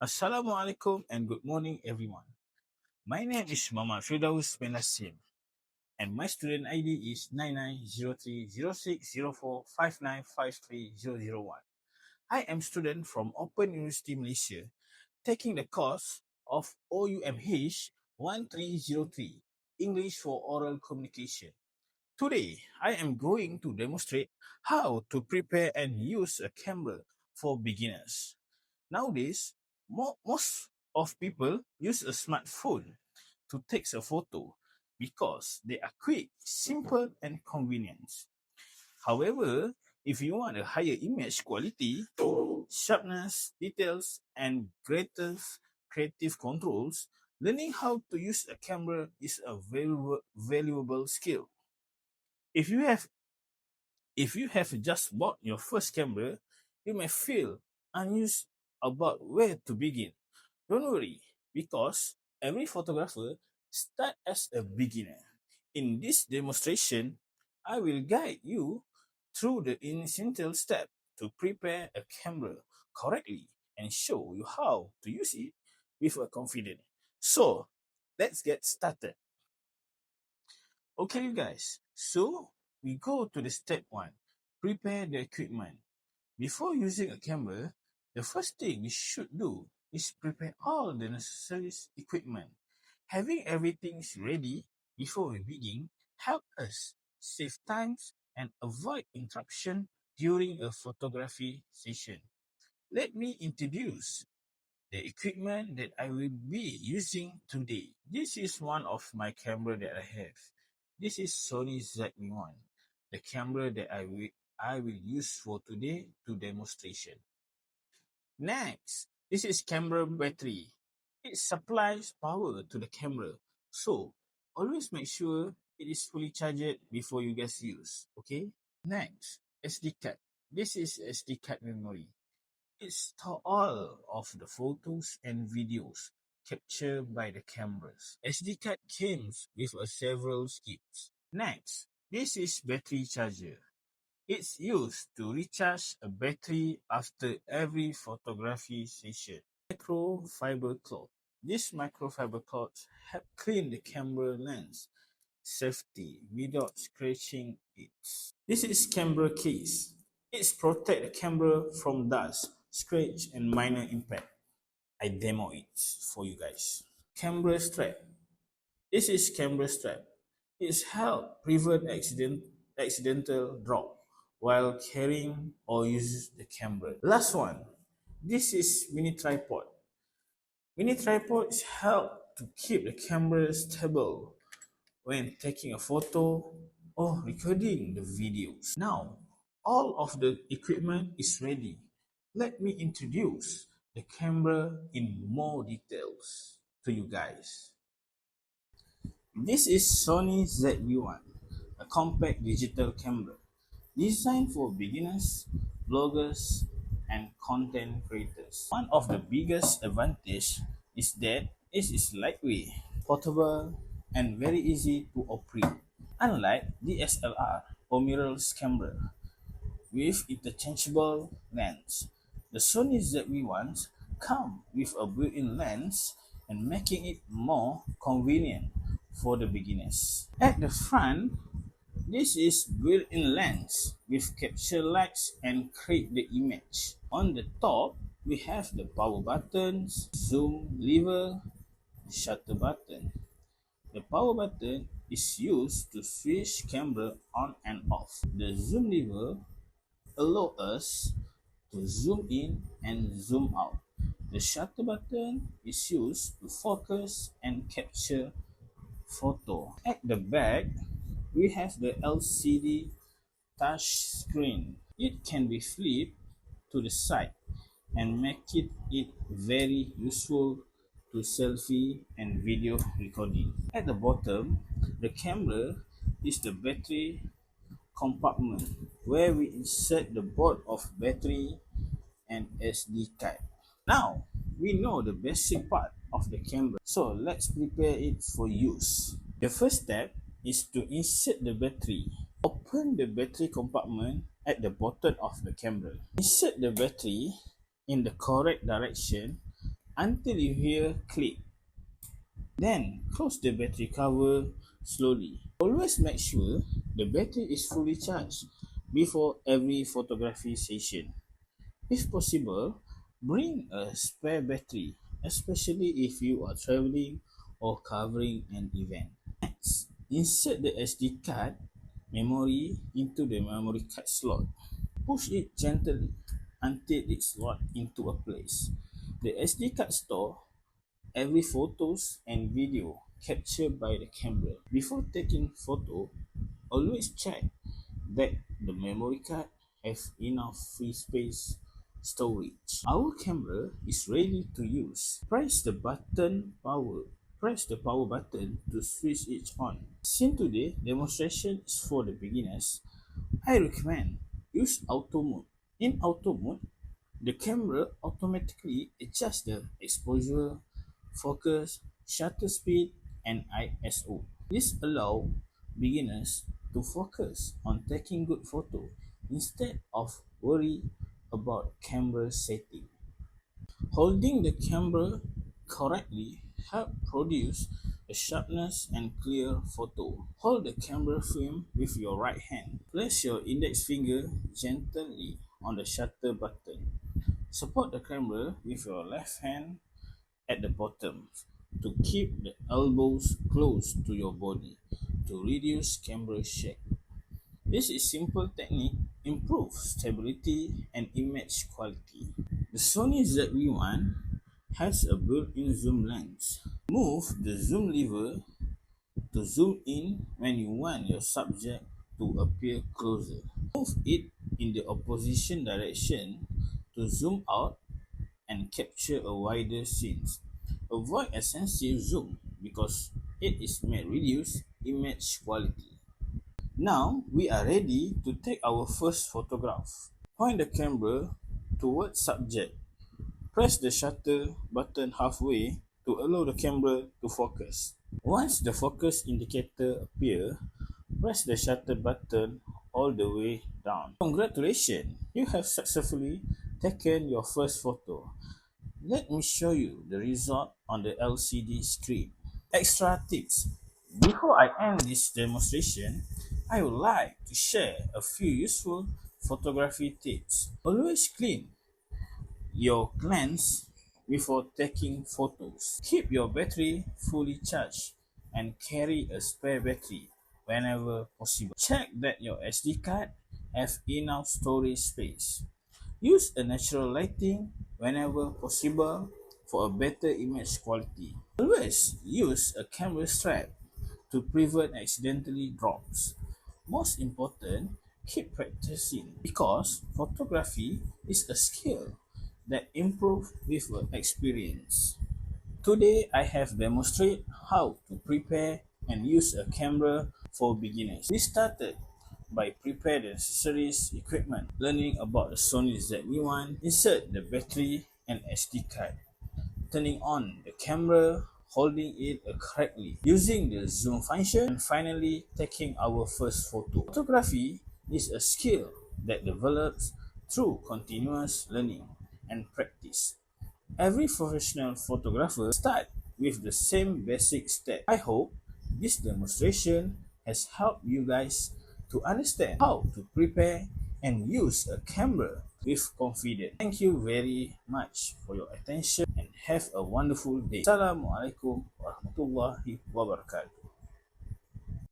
Assalamualaikum and good morning everyone. My name is Mama Firdaus Benasim and my student ID is 9903060459530001. I am student from Open University Malaysia taking the course of OUMH1303 English for Oral Communication. Today, I am going to demonstrate how to prepare and use a camera for beginners. Nowadays, most of people use a smartphone to take a photo because they are quick, simple, and convenient. However, if you want a higher image quality, sharpness, details, and greater creative controls, learning how to use a camera is a valuable skill. If you have If you have just bought your first camera, you may feel unsure about where to begin. Don't worry, because every photographer starts as a beginner. In this demonstration, I will guide you through the essential steps to prepare a camera correctly and show you how to use it with a confidence. So, let's get started. Okay, you guys. So, we go to the step 1. Prepare the equipment. Before using a camera, the first thing we should do is prepare all the necessary equipment. Having everything ready before we begin help us save time and avoid interruption during a photography session. Let me introduce the equipment that I will be using today. This is one of my camera that I have. This is Sony ZV-1, the camera that I will use for today to demonstration. Next, this is camera battery. It supplies power to the camera, so always make sure it is fully charged before you guys use. Okay. Next, SD card. This is SD card memory. It stores all of the photos and videos captured by the cameras. SD card comes with several skips. Next, this is battery charger. It's used to recharge a battery after every photography session. Microfiber cloth. This microfiber cloth help clean the camera lens safety without scratching it. This is camera case. It protects the camera from dust, scratch, and minor impact. I demo it for you guys. Camera strap. This is camera strap. It's help prevent accidental drop while carrying or use the camera. Last one. This is mini tripod. Mini tripods help to keep the camera stable when taking a photo or recording the videos. Now, all of the equipment is ready. Let me introduce the camera in more details to you guys. This is Sony ZV-1, a compact digital camera designed for beginners, bloggers, and content creators. One of the biggest advantages is that it is lightweight, portable, and very easy to operate. Unlike DSLR or mirrorless camera with interchangeable lens, the Sony ZV-1s come with a built-in lens and making it more convenient for the beginners. At the front, this is built-in lens with capture lights and create the image. On the top, we have the power buttons, zoom lever, shutter button. The power button is used to switch camera on and off. The zoom lever allows us to zoom in and zoom out. The shutter button is used to focus and capture photo. At the back, we have the LCD touch screen. It can be flipped to the side and make it very useful to selfie and video recording. At the bottom, the camera is the battery compartment where we insert the board of battery and SD card. Now, we know the basic part of the camera, so let's prepare it for use. The first step is to insert the battery. Open the battery compartment at the bottom of the camera. Insert the battery in the correct direction until you hear click. Then close the battery cover slowly. Always make sure the battery is fully charged before every photography session. If possible, bring a spare battery, especially if you are traveling or covering an event. Next, insert the SD card memory into the memory card slot. Push it gently until it's locked into a place. The SD card store every photos and video captured by the camera. Before taking photo, always check that the memory card has enough free space storage. Our camera is ready to use. Press the power button to switch it on. Since today demonstration is for the beginners, I recommend use auto mode. In auto mode, the camera automatically adjusts the exposure, focus, shutter speed, and ISO. This allows beginners to focus on taking good photo instead of worry about camera setting. Holding the camera correctly help produce a sharpness and clear photo. Hold the camera frame with your right hand. Place your index finger gently on the shutter button. Support the camera with your left hand at the bottom to keep the elbows close to your body to reduce camera shake. This is simple technique improves stability and image quality. The Sony ZV-1 has a built-in zoom lens. Move the zoom lever to zoom in when you want your subject to appear closer. Move it in the opposition direction to zoom out and capture a wider scene. Avoid excessive zoom because it may reduce image quality. Now we are ready to take our first photograph. Point the camera towards subject. Press the shutter button halfway to allow the camera to focus. Once the focus indicator appears, press the shutter button all the way down. Congratulations! You have successfully taken your first photo. Let me show you the result on the LCD screen. Extra tips. Before I end this demonstration, I would like to share a few useful photography tips. Always clean your lens before taking photos. Keep your battery fully charged and carry a spare battery whenever possible. Check that your SD card has enough storage space. Use a natural lighting whenever possible for a better image quality. Always use a camera strap to prevent accidentally drops. Most important, keep practicing because photography is a skill that improves with experience. Today I have demonstrated how to prepare and use a camera for beginners. We started by preparing the necessaries equipment, learning about the Sony ZV-1, insert the battery and SD card, turning on the camera, holding it correctly, using the zoom function, and finally taking our first photo. Photography is a skill that develops through continuous learning and practice. Every professional photographer starts with the same basic step. I hope this demonstration has helped you guys to understand how to prepare and use a camera with confidence. Thank you very much for your attention and have a wonderful day. Assalamualaikum warahmatullahi wabarakatuh.